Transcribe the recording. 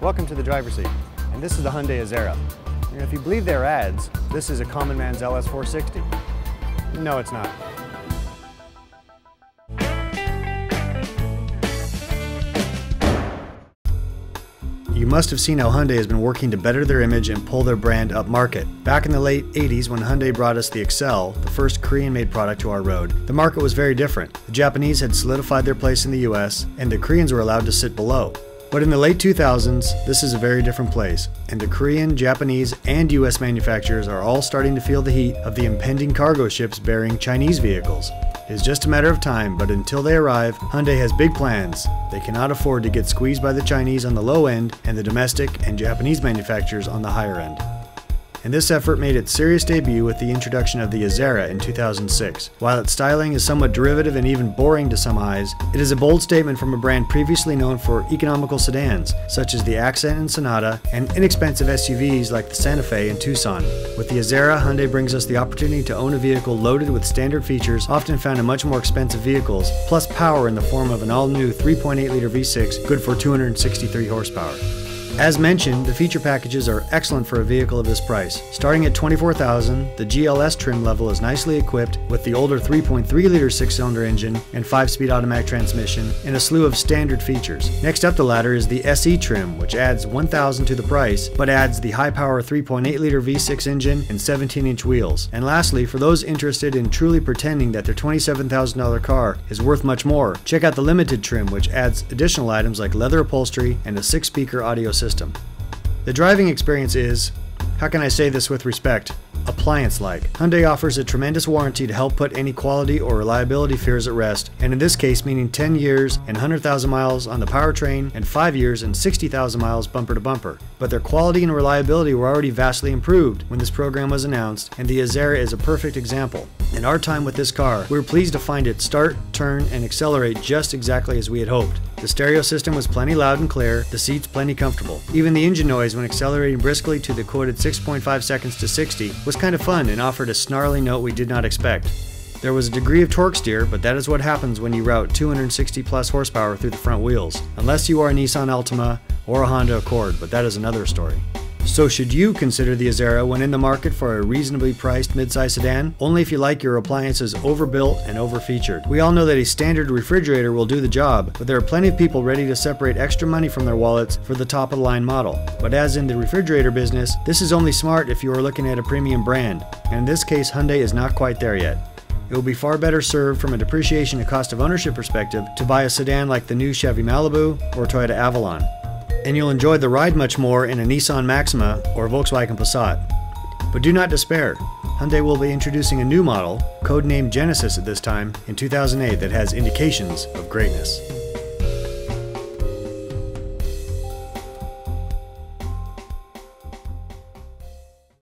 Welcome to the driver's seat, and this is the Hyundai Azera. And if you believe their ads, this is a common man's LS460. No, it's not. You must have seen how Hyundai has been working to better their image and pull their brand up market. Back in the late 80s when Hyundai brought us the Excel, the first Korean-made product to our road, the market was very different. The Japanese had solidified their place in the US, and the Koreans were allowed to sit below. But in the late 2000s, this is a very different place, and the Korean, Japanese, and US manufacturers are all starting to feel the heat of the impending cargo ships bearing Chinese vehicles. It is just a matter of time, but until they arrive, Hyundai has big plans. They cannot afford to get squeezed by the Chinese on the low end and the domestic and Japanese manufacturers on the higher end. And this effort made its serious debut with the introduction of the Azera in 2006. While its styling is somewhat derivative and even boring to some eyes, it is a bold statement from a brand previously known for economical sedans, such as the Accent and Sonata, and inexpensive SUVs like the Santa Fe and Tucson. With the Azera, Hyundai brings us the opportunity to own a vehicle loaded with standard features often found in much more expensive vehicles, plus power in the form of an all-new 3.8-liter V6 good for 263 horsepower. As mentioned, the feature packages are excellent for a vehicle of this price. Starting at $24,000, the GLS trim level is nicely equipped with the older 3.3-liter six-cylinder engine and 5-speed automatic transmission and a slew of standard features. Next up the ladder is the SE trim, which adds $1,000 to the price, but adds the high-power 3.8-liter V6 engine and 17-inch wheels. And lastly, for those interested in truly pretending that their $27,000 car is worth much more, check out the limited trim, which adds additional items like leather upholstery and a 6-speaker audio system. The driving experience is, how can I say this with respect, appliance-like. Hyundai offers a tremendous warranty to help put any quality or reliability fears at rest, and in this case meaning 10 years and 100,000 miles on the powertrain and 5 years and 60,000 miles bumper to bumper. But their quality and reliability were already vastly improved when this program was announced, and the Azera is a perfect example. In our time with this car, we were pleased to find it start, turn, and accelerate just exactly as we had hoped. The stereo system was plenty loud and clear, the seats plenty comfortable. Even the engine noise when accelerating briskly to the quoted 6.5 seconds to 60 was kind of fun and offered a snarly note we did not expect. There was a degree of torque steer, but that is what happens when you route 260 plus horsepower through the front wheels. Unless you are a Nissan Altima or a Honda Accord, but that is another story. So should you consider the Azera when in the market for a reasonably priced midsize sedan? Only if you like your appliances overbuilt and overfeatured. We all know that a standard refrigerator will do the job, but there are plenty of people ready to separate extra money from their wallets for the top-of-the-line model. But as in the refrigerator business, this is only smart if you are looking at a premium brand, and in this case Hyundai is not quite there yet. It will be far better served from a depreciation and cost of ownership perspective to buy a sedan like the new Chevy Malibu or Toyota Avalon. And you'll enjoy the ride much more in a Nissan Maxima or Volkswagen Passat. But do not despair. Hyundai will be introducing a new model, codenamed Genesis at this time, in 2008 that has indications of greatness.